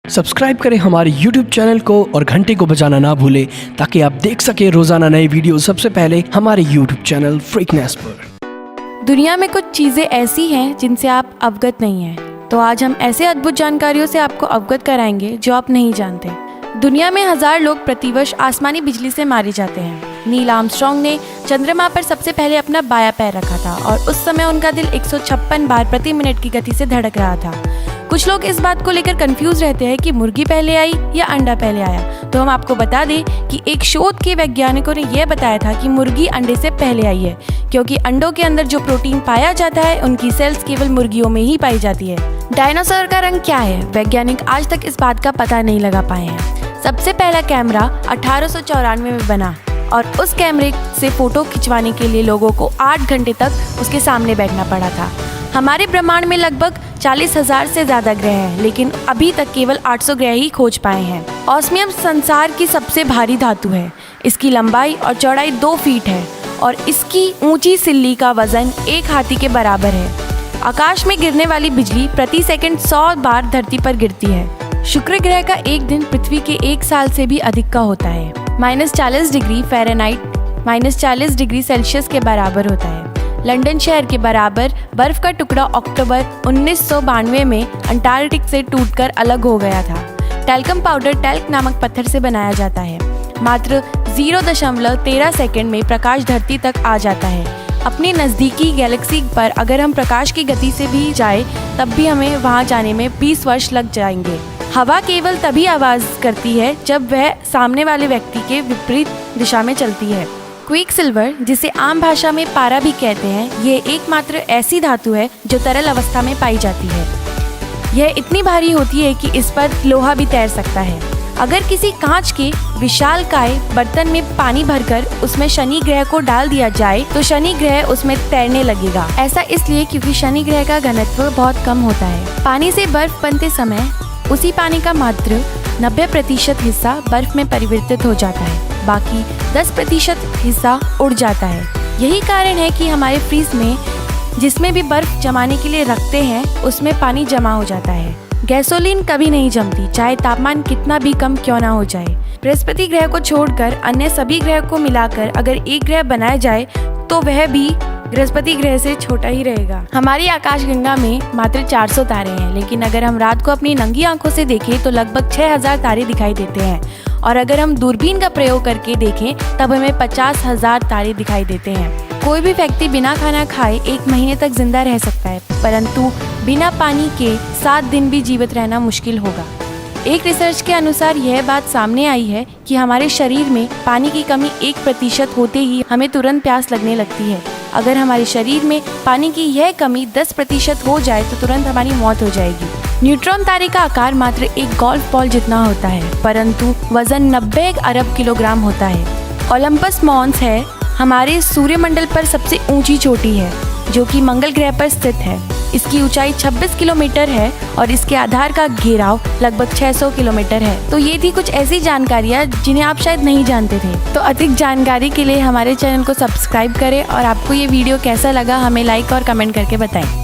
Subscribe करें हमारे YouTube channel को और घंटे को बजाना ना भूलें ताकि आप देख सकें रोजाना नए वीडियो सबसे पहले हमारे YouTube चैनल फ्रीकनेस पर। दुनिया में कुछ चीज़ें ऐसी हैं जिनसे आप अवगत नहीं हैं, तो आज हम ऐसे अद्भुत जानकारियों से आपको अवगत कराएंगे जो आप नहीं जानते। दुनिया में 1000 लोग प्रतिवर्ष आसमानी बिजली से मारे जाते हैं। नील आर्मस्ट्रॉन्ग ने चंद्रमा पर सबसे पहले अपना बायां पैर रखा था और उस समय उनका दिल 156 बार प्रति मिनट की गति से धड़क रहा था। कुछ लोग इस बात को लेकर कंफ्यूज रहते हैं कि मुर्गी पहले आई या अंडा पहले आया, तो हम आपको बता दें कि एक शोध के वैज्ञानिकों ने यह बताया था कि मुर्गी अंडे से पहले आई है, क्योंकि अंडों के अंदर जो प्रोटीन पाया जाता है उनकी सेल्स केवल मुर्गियों में ही पाई जाती है। डायनासोर का रंग क्या है? वैज्ञानिक आज तक इस बात का पता नहीं लगा पाए हैं। सबसे पहला कैमरा 1894 में बना और उस कैमरे से फोटो खिंचवाने के लिए लोगों को 8 घंटे तक उसके सामने बैठना पड़ा था। हमारे ब्रह्मांड में लगभग 40,000 से ज्यादा ग्रह हैं, लेकिन अभी तक केवल 800 ग्रह ही खोज पाए हैं। ऑस्मियम संसार की सबसे भारी धातु है। इसकी लंबाई और चौड़ाई 2 फीट है और इसकी ऊंची सिल्ली का वजन 1 हाथी के बराबर है। आकाश में गिरने वाली बिजली प्रति सेकंड 100 बार धरती पर गिरती है। शुक्र ग्रह का एक दिन पृथ्वी के 1 साल से भी अधिक का होता है। -40 डिग्री फ़ारेनहाइट -40 डिग्री सेल्सियस के बराबर होता है। लंदन शहर के बराबर बर्फ का टुकड़ा अक्टूबर 1992 में अंटार्कटिक से टूटकर अलग हो गया था। टैल्कम पाउडर टैल्क नामक पत्थर से बनाया जाता है। मात्र 0.13 सेकंड में प्रकाश धरती तक आ जाता है। अपनी नज़दीकी गैलेक्सी पर अगर हम प्रकाश की गति से भी जाए तब भी हमें वहां जाने में 20 वर्ष लग जाएंगे। हवा केवल तभी आवाज़ करती है जब वह सामने वाले व्यक्ति के विपरीत दिशा में चलती है। क्विकसिल्वर, जिसे आम भाषा में पारा भी कहते हैं, ये एकमात्र ऐसी धातु है जो तरल अवस्था में पाई जाती है। यह इतनी भारी होती है कि इस पर लोहा भी तैर सकता है। अगर किसी कांच के विशालकाय बर्तन में पानी भरकर उसमें शनि ग्रह को डाल दिया जाए तो शनि ग्रह उसमें तैरने लगेगा। ऐसा इसलिए क्योंकि शनि ग्रह का घनत्व बहुत कम होता है। पानी से बर्फ बनते समय उसी पानी का मात्र 90% हिस्सा बर्फ में परिवर्तित हो जाता है, बाकी 10% हिस्सा उड़ जाता है। यही कारण है कि हमारे फ्रीज में जिसमें भी बर्फ जमाने के लिए रखते हैं उसमें पानी जमा हो जाता है। गैसोलीन कभी नहीं जमती, चाहे तापमान कितना भी कम क्यों ना हो जाए। बृहस्पति ग्रह को छोड़कर अन्य सभी ग्रह को मिलाकर अगर एक ग्रह बनाया जाए तो वह भी बृहस्पति ग्रह से छोटा ही रहेगा। हमारी आकाशगंगा में मात्र 400 तारे हैं, लेकिन अगर हम रात को अपनी नंगी आंखों से देखें तो लगभग 6000 तारे दिखाई देते हैं और अगर हम दूरबीन का प्रयोग करके देखें तब हमें 50,000 तारे दिखाई देते हैं। कोई भी व्यक्ति बिना खाना खाए 1 महीने तक जिंदा रह सकता है, परंतु बिना पानी के 7 दिन भी जीवित रहना मुश्किल होगा। एक रिसर्च के अनुसार यह बात सामने आई है कि हमारे शरीर में पानी की कमी 1% होते ही हमें तुरंत प्यास लगने लगती है। अगर हमारे शरीर में पानी की यह कमी 10% हो जाए तो तुरंत हमारी मौत हो जाएगी। न्यूट्रॉन तारे का आकार मात्र एक गोल्फ बॉल जितना होता है, परंतु वजन 90 अरब किलोग्राम होता है। ओलंपस मॉन्स है हमारे सूर्यमंडल पर सबसे ऊंची चोटी है, जो कि मंगल ग्रह पर स्थित है। इसकी ऊंचाई 26 किलोमीटर है और इसके आधार का घेराव लगभग 600 किलोमीटर है। तो ये थी कुछ ऐसी जानकारियाँ जिन्हें आप शायद नहीं जानते थे। तो अधिक जानकारी के लिए हमारे चैनल को सब्सक्राइब करें और आपको ये वीडियो कैसा लगा हमें लाइक और कमेंट करके बताएं।